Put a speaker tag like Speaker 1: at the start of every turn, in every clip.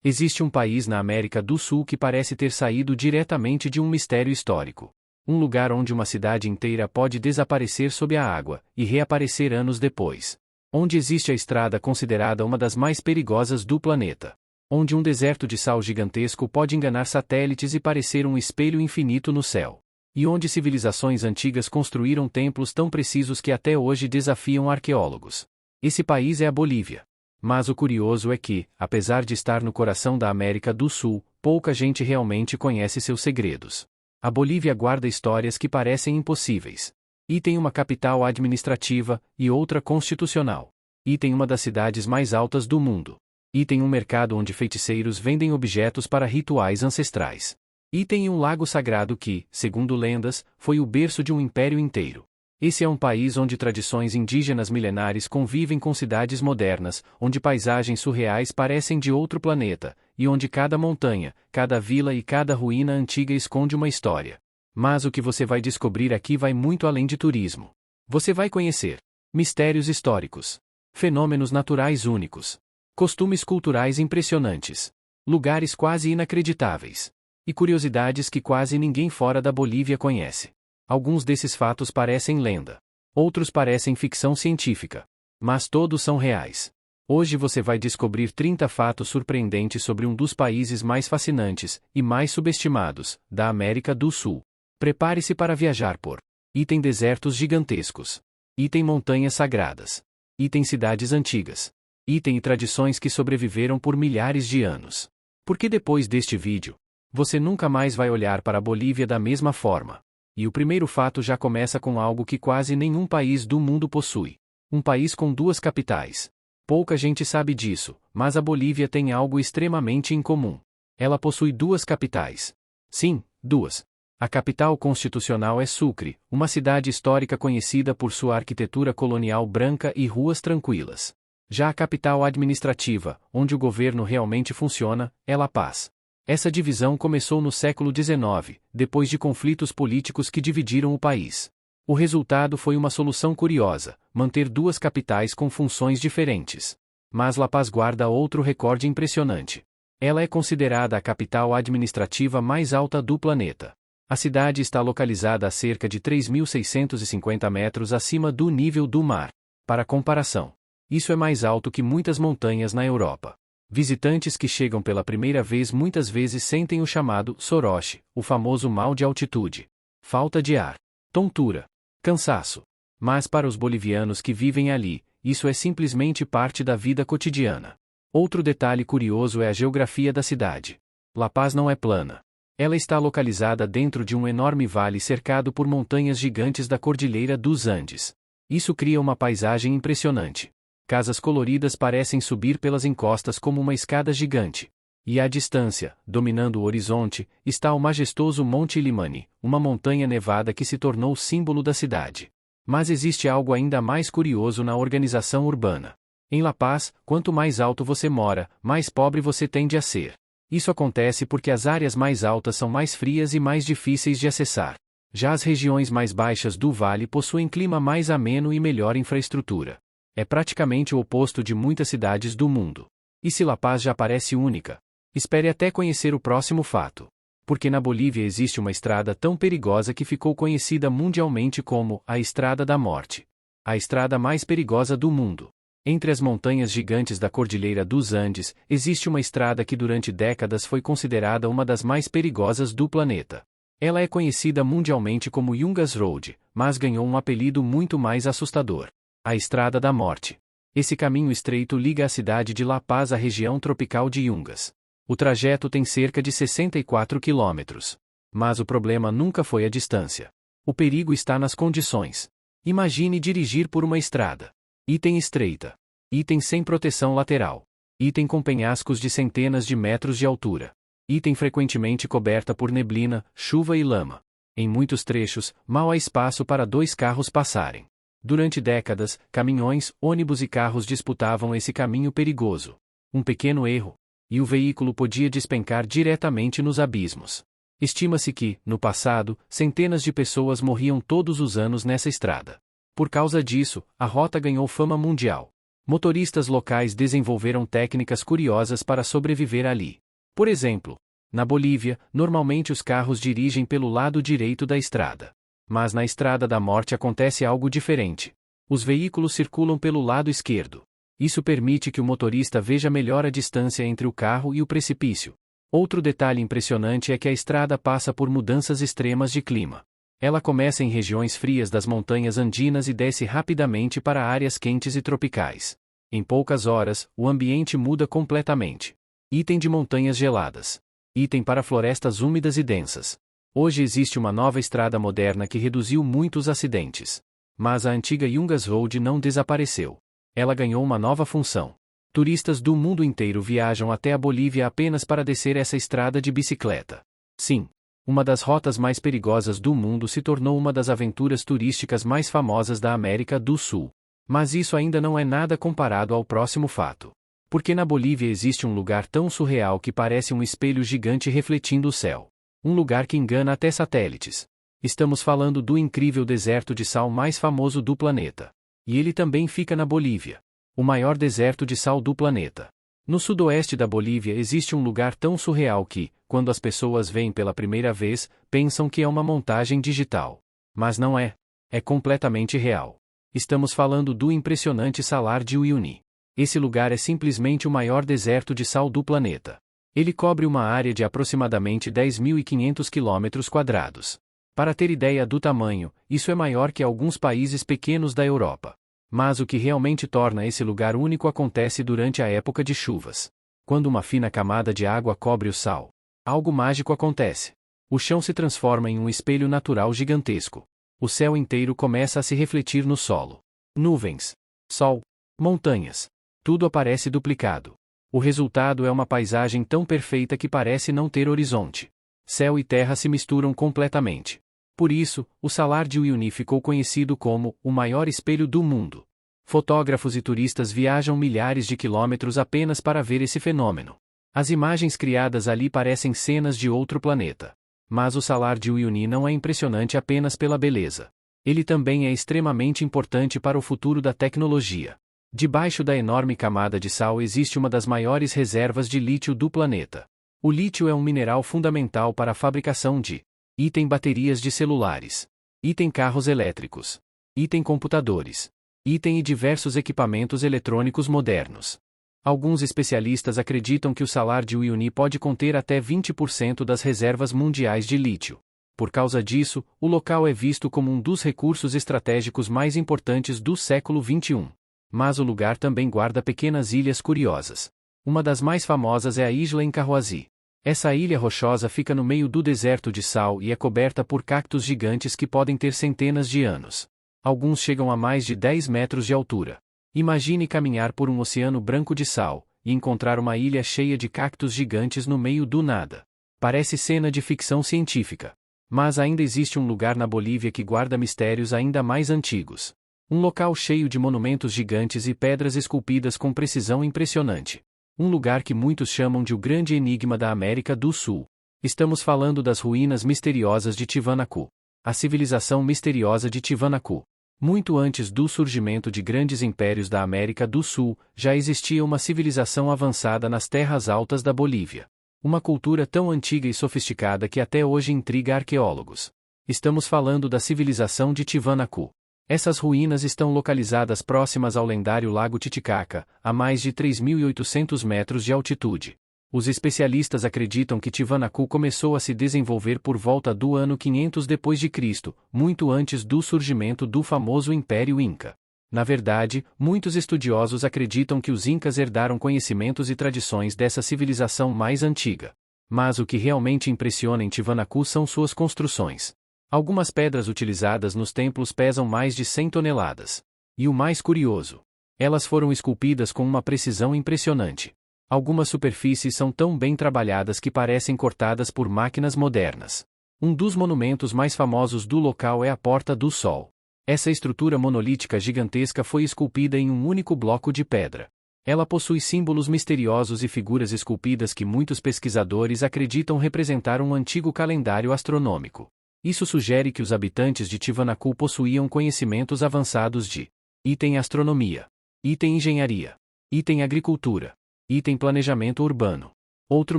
Speaker 1: Existe um país na América do Sul que parece ter saído diretamente de um mistério histórico. Um lugar onde uma cidade inteira pode desaparecer sob a água e reaparecer anos depois. Onde existe a estrada considerada uma das mais perigosas do planeta. Onde um deserto de sal gigantesco pode enganar satélites e parecer um espelho infinito no céu. E onde civilizações antigas construíram templos tão precisos que até hoje desafiam arqueólogos. Esse país é a Bolívia. Mas o curioso é que, apesar de estar no coração da América do Sul, pouca gente realmente conhece seus segredos. A Bolívia guarda histórias que parecem impossíveis. E tem uma capital administrativa, e outra constitucional. E tem uma das cidades mais altas do mundo. E tem um mercado onde feiticeiros vendem objetos para rituais ancestrais. E tem um lago sagrado que, segundo lendas, foi o berço de um império inteiro. Esse é um país onde tradições indígenas milenares convivem com cidades modernas, onde paisagens surreais parecem de outro planeta, e onde cada montanha, cada vila e cada ruína antiga esconde uma história. Mas o que você vai descobrir aqui vai muito além de turismo. Você vai conhecer mistérios históricos, fenômenos naturais únicos, costumes culturais impressionantes, lugares quase inacreditáveis, e curiosidades que quase ninguém fora da Bolívia conhece. Alguns desses fatos parecem lenda. Outros parecem ficção científica. Mas todos são reais. Hoje você vai descobrir 30 fatos surpreendentes sobre um dos países mais fascinantes, e mais subestimados, da América do Sul. Prepare-se para viajar por. E tem desertos gigantescos. E tem montanhas sagradas. E tem cidades antigas. E tem tradições que sobreviveram por milhares de anos. Porque depois deste vídeo, você nunca mais vai olhar para a Bolívia da mesma forma. E o primeiro fato já começa com algo que quase nenhum país do mundo possui. Um país com duas capitais. Pouca gente sabe disso, mas a Bolívia tem algo extremamente incomum. Ela possui duas capitais. Sim, duas. A capital constitucional é Sucre, uma cidade histórica conhecida por sua arquitetura colonial branca e ruas tranquilas. Já a capital administrativa, onde o governo realmente funciona, é La Paz. Essa divisão começou no século XIX, depois de conflitos políticos que dividiram o país. O resultado foi uma solução curiosa, manter duas capitais com funções diferentes. Mas La Paz guarda outro recorde impressionante. Ela é considerada a capital administrativa mais alta do planeta. A cidade está localizada a cerca de 3.650 metros acima do nível do mar. Para comparação, isso é mais alto que muitas montanhas na Europa. Visitantes que chegam pela primeira vez muitas vezes sentem o chamado soroche, o famoso mal de altitude. Falta de ar, tontura, cansaço. Mas para os bolivianos que vivem ali, isso é simplesmente parte da vida cotidiana. Outro detalhe curioso é a geografia da cidade. La Paz não é plana. Ela está localizada dentro de um enorme vale cercado por montanhas gigantes da Cordilheira dos Andes. Isso cria uma paisagem impressionante. Casas coloridas parecem subir pelas encostas como uma escada gigante. E à distância, dominando o horizonte, está o majestoso Monte Illimani, uma montanha nevada que se tornou símbolo da cidade. Mas existe algo ainda mais curioso na organização urbana. Em La Paz, quanto mais alto você mora, mais pobre você tende a ser. Isso acontece porque as áreas mais altas são mais frias e mais difíceis de acessar. Já as regiões mais baixas do vale possuem clima mais ameno e melhor infraestrutura. É praticamente o oposto de muitas cidades do mundo. E se La Paz já parece única? Espere até conhecer o próximo fato. Porque na Bolívia existe uma estrada tão perigosa que ficou conhecida mundialmente como a Estrada da Morte. A estrada mais perigosa do mundo. Entre as montanhas gigantes da Cordilheira dos Andes, existe uma estrada que durante décadas foi considerada uma das mais perigosas do planeta. Ela é conhecida mundialmente como Yungas Road, mas ganhou um apelido muito mais assustador. A Estrada da Morte. Esse caminho estreito liga a cidade de La Paz à região tropical de Yungas. O trajeto tem cerca de 64 quilômetros. Mas o problema nunca foi a distância. O perigo está nas condições. Imagine dirigir por uma estrada. Item estreita. Item sem proteção lateral. Item com penhascos de centenas de metros de altura. Item frequentemente coberta por neblina, chuva e lama. Em muitos trechos, mal há espaço para dois carros passarem. Durante décadas, caminhões, ônibus e carros disputavam esse caminho perigoso. Um pequeno erro, e o veículo podia despencar diretamente nos abismos. Estima-se que, no passado, centenas de pessoas morriam todos os anos nessa estrada. Por causa disso, a rota ganhou fama mundial. Motoristas locais desenvolveram técnicas curiosas para sobreviver ali. Por exemplo, na Bolívia, normalmente os carros dirigem pelo lado direito da estrada. Mas na Estrada da Morte acontece algo diferente. Os veículos circulam pelo lado esquerdo. Isso permite que o motorista veja melhor a distância entre o carro e o precipício. Outro detalhe impressionante é que a estrada passa por mudanças extremas de clima. Ela começa em regiões frias das montanhas andinas e desce rapidamente para áreas quentes e tropicais. Em poucas horas, o ambiente muda completamente. Item de montanhas geladas. Item para florestas úmidas e densas. Hoje existe uma nova estrada moderna que reduziu muito os acidentes. Mas a antiga Yungas Road não desapareceu. Ela ganhou uma nova função. Turistas do mundo inteiro viajam até a Bolívia apenas para descer essa estrada de bicicleta. Sim, uma das rotas mais perigosas do mundo se tornou uma das aventuras turísticas mais famosas da América do Sul. Mas isso ainda não é nada comparado ao próximo fato. Porque na Bolívia existe um lugar tão surreal que parece um espelho gigante refletindo o céu. Um lugar que engana até satélites. Estamos falando do incrível deserto de sal mais famoso do planeta. E ele também fica na Bolívia. O maior deserto de sal do planeta. No sudoeste da Bolívia existe um lugar tão surreal que, quando as pessoas veem pela primeira vez, pensam que é uma montagem digital. Mas não é. É completamente real. Estamos falando do impressionante Salar de Uyuni. Esse lugar é simplesmente o maior deserto de sal do planeta. Ele cobre uma área de aproximadamente 10.500 km². Para ter ideia do tamanho, isso é maior que alguns países pequenos da Europa. Mas o que realmente torna esse lugar único acontece durante a época de chuvas. Quando uma fina camada de água cobre o sal, algo mágico acontece. O chão se transforma em um espelho natural gigantesco. O céu inteiro começa a se refletir no solo. Nuvens, sol, montanhas. Tudo aparece duplicado. O resultado é uma paisagem tão perfeita que parece não ter horizonte. Céu e terra se misturam completamente. Por isso, o Salar de Uyuni ficou conhecido como o maior espelho do mundo. Fotógrafos e turistas viajam milhares de quilômetros apenas para ver esse fenômeno. As imagens criadas ali parecem cenas de outro planeta. Mas o Salar de Uyuni não é impressionante apenas pela beleza. Ele também é extremamente importante para o futuro da tecnologia. Debaixo da enorme camada de sal existe uma das maiores reservas de lítio do planeta. O lítio é um mineral fundamental para a fabricação de item baterias de celulares, item carros elétricos, item computadores, item e diversos equipamentos eletrônicos modernos. Alguns especialistas acreditam que o Salar de Uyuni pode conter até 20% das reservas mundiais de lítio. Por causa disso, o local é visto como um dos recursos estratégicos mais importantes do século XXI. Mas o lugar também guarda pequenas ilhas curiosas. Uma das mais famosas é a Isla Encarhuazi. Essa ilha rochosa fica no meio do deserto de sal e é coberta por cactos gigantes que podem ter centenas de anos. Alguns chegam a mais de 10 metros de altura. Imagine caminhar por um oceano branco de sal e encontrar uma ilha cheia de cactos gigantes no meio do nada. Parece cena de ficção científica. Mas ainda existe um lugar na Bolívia que guarda mistérios ainda mais antigos. Um local cheio de monumentos gigantes e pedras esculpidas com precisão impressionante. Um lugar que muitos chamam de o grande enigma da América do Sul. Estamos falando das ruínas misteriosas de Tiwanaku. A civilização misteriosa de Tiwanaku. Muito antes do surgimento de grandes impérios da América do Sul, já existia uma civilização avançada nas terras altas da Bolívia. Uma cultura tão antiga e sofisticada que até hoje intriga arqueólogos. Estamos falando da civilização de Tiwanaku. Essas ruínas estão localizadas próximas ao lendário Lago Titicaca, a mais de 3.800 metros de altitude. Os especialistas acreditam que Tiwanaku começou a se desenvolver por volta do ano 500 d.C., muito antes do surgimento do famoso Império Inca. Na verdade, muitos estudiosos acreditam que os Incas herdaram conhecimentos e tradições dessa civilização mais antiga. Mas o que realmente impressiona em Tiwanaku são suas construções. Algumas pedras utilizadas nos templos pesam mais de 100 toneladas. E o mais curioso, elas foram esculpidas com uma precisão impressionante. Algumas superfícies são tão bem trabalhadas que parecem cortadas por máquinas modernas. Um dos monumentos mais famosos do local é a Porta do Sol. Essa estrutura monolítica gigantesca foi esculpida em um único bloco de pedra. Ela possui símbolos misteriosos e figuras esculpidas que muitos pesquisadores acreditam representar um antigo calendário astronômico. Isso sugere que os habitantes de Tiwanaku possuíam conhecimentos avançados de item astronomia. Item engenharia. Item agricultura. Item planejamento urbano. Outro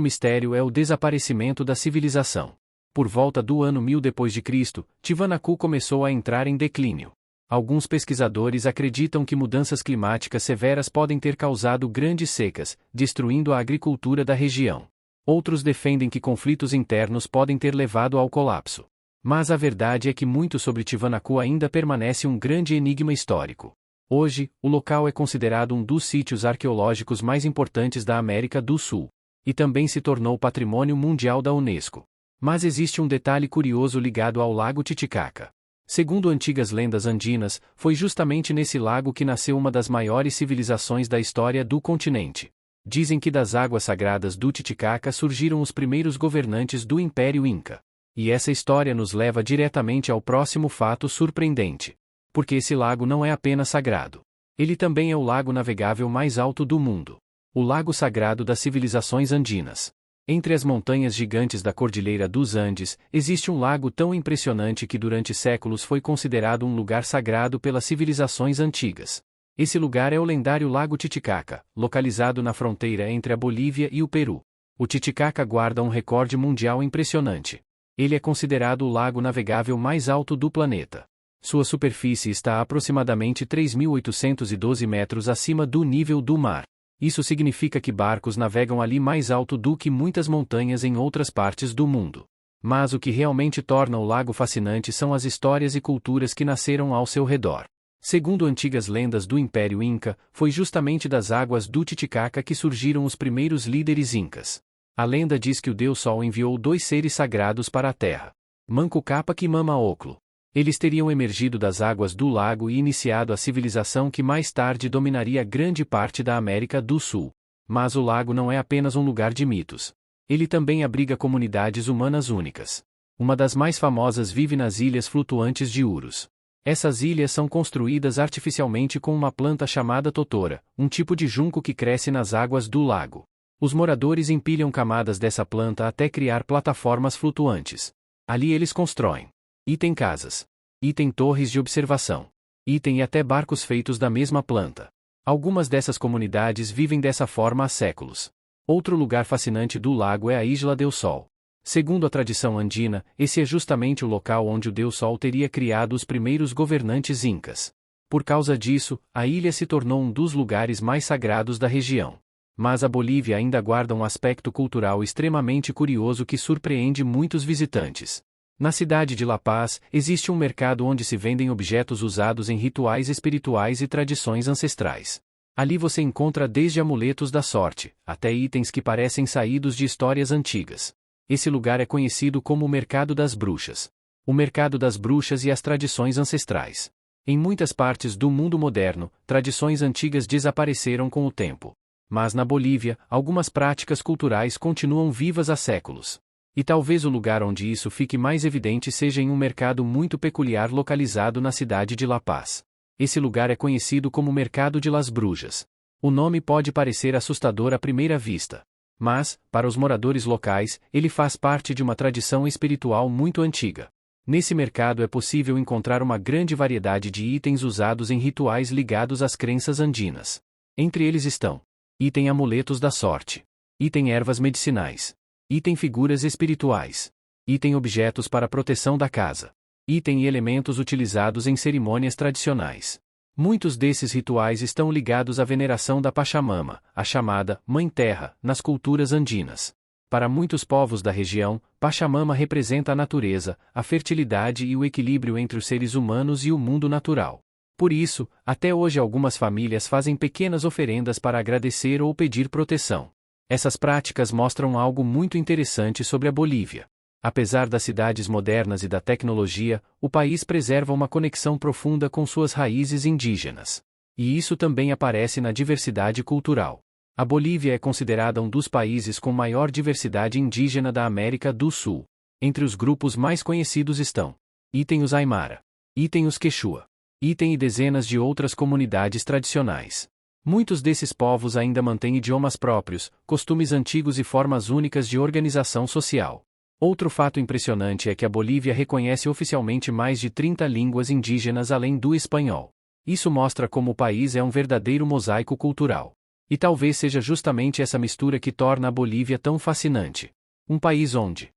Speaker 1: mistério é o desaparecimento da civilização. Por volta do ano 1000 d.C., Tiwanaku começou a entrar em declínio. Alguns pesquisadores acreditam que mudanças climáticas severas podem ter causado grandes secas, destruindo a agricultura da região. Outros defendem que conflitos internos podem ter levado ao colapso. Mas a verdade é que muito sobre Tiwanaku ainda permanece um grande enigma histórico. Hoje, o local é considerado um dos sítios arqueológicos mais importantes da América do Sul. E também se tornou Patrimônio Mundial da Unesco. Mas existe um detalhe curioso ligado ao Lago Titicaca. Segundo antigas lendas andinas, foi justamente nesse lago que nasceu uma das maiores civilizações da história do continente. Dizem que das águas sagradas do Titicaca surgiram os primeiros governantes do Império Inca. E essa história nos leva diretamente ao próximo fato surpreendente. Porque esse lago não é apenas sagrado. Ele também é o lago navegável mais alto do mundo. O lago sagrado das civilizações andinas. Entre as montanhas gigantes da Cordilheira dos Andes, existe um lago tão impressionante que durante séculos foi considerado um lugar sagrado pelas civilizações antigas. Esse lugar é o lendário Lago Titicaca, localizado na fronteira entre a Bolívia e o Peru. O Titicaca guarda um recorde mundial impressionante. Ele é considerado o lago navegável mais alto do planeta. Sua superfície está a aproximadamente 3.812 metros acima do nível do mar. Isso significa que barcos navegam ali mais alto do que muitas montanhas em outras partes do mundo. Mas o que realmente torna o lago fascinante são as histórias e culturas que nasceram ao seu redor. Segundo antigas lendas do Império Inca, foi justamente das águas do Titicaca que surgiram os primeiros líderes incas. A lenda diz que o Deus Sol enviou 2 seres sagrados para a terra. Manco Cápac e Mama Oclo. Eles teriam emergido das águas do lago e iniciado a civilização que mais tarde dominaria grande parte da América do Sul. Mas o lago não é apenas um lugar de mitos. Ele também abriga comunidades humanas únicas. Uma das mais famosas vive nas ilhas flutuantes de Urus. Essas ilhas são construídas artificialmente com uma planta chamada totora, um tipo de junco que cresce nas águas do lago. Os moradores empilham camadas dessa planta até criar plataformas flutuantes. Ali eles constroem. Item casas. Item torres de observação. Item e até barcos feitos da mesma planta. Algumas dessas comunidades vivem dessa forma há séculos. Outro lugar fascinante do lago é a Isla del Sol. Segundo a tradição andina, esse é justamente o local onde o Deus Sol teria criado os primeiros governantes incas. Por causa disso, a ilha se tornou um dos lugares mais sagrados da região. Mas a Bolívia ainda guarda um aspecto cultural extremamente curioso que surpreende muitos visitantes. Na cidade de La Paz, existe um mercado onde se vendem objetos usados em rituais espirituais e tradições ancestrais. Ali você encontra desde amuletos da sorte, até itens que parecem saídos de histórias antigas. Esse lugar é conhecido como o Mercado das Bruxas. O Mercado das Bruxas e as tradições ancestrais. Em muitas partes do mundo moderno, tradições antigas desapareceram com o tempo. Mas na Bolívia, algumas práticas culturais continuam vivas há séculos. E talvez o lugar onde isso fique mais evidente seja em um mercado muito peculiar localizado na cidade de La Paz. Esse lugar é conhecido como Mercado de las Brujas. O nome pode parecer assustador à primeira vista. Mas, para os moradores locais, ele faz parte de uma tradição espiritual muito antiga. Nesse mercado é possível encontrar uma grande variedade de itens usados em rituais ligados às crenças andinas. Entre eles estão: item amuletos da sorte, item ervas medicinais, item figuras espirituais, item objetos para proteção da casa, item e elementos utilizados em cerimônias tradicionais. Muitos desses rituais estão ligados à veneração da Pachamama, a chamada Mãe Terra, nas culturas andinas. Para muitos povos da região, Pachamama representa a natureza, a fertilidade e o equilíbrio entre os seres humanos e o mundo natural. Por isso, até hoje algumas famílias fazem pequenas oferendas para agradecer ou pedir proteção. Essas práticas mostram algo muito interessante sobre a Bolívia. Apesar das cidades modernas e da tecnologia, o país preserva uma conexão profunda com suas raízes indígenas. E isso também aparece na diversidade cultural. A Bolívia é considerada um dos países com maior diversidade indígena da América do Sul. Entre os grupos mais conhecidos estão: item os Aymara, item os Quechua, item e dezenas de outras comunidades tradicionais. Muitos desses povos ainda mantêm idiomas próprios, costumes antigos e formas únicas de organização social. Outro fato impressionante é que a Bolívia reconhece oficialmente mais de 30 línguas indígenas além do espanhol. Isso mostra como o país é um verdadeiro mosaico cultural. E talvez seja justamente essa mistura que torna a Bolívia tão fascinante. Um país onde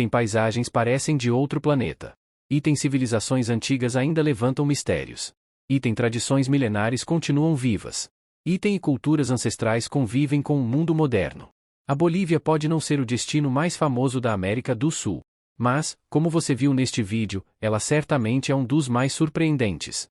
Speaker 1: paisagens parecem de outro planeta. Civilizações antigas ainda levantam mistérios. Tradições milenares continuam vivas. E culturas ancestrais convivem com o mundo moderno. A Bolívia pode não ser o destino mais famoso da América do Sul. Mas, como você viu neste vídeo, ela certamente é um dos mais surpreendentes.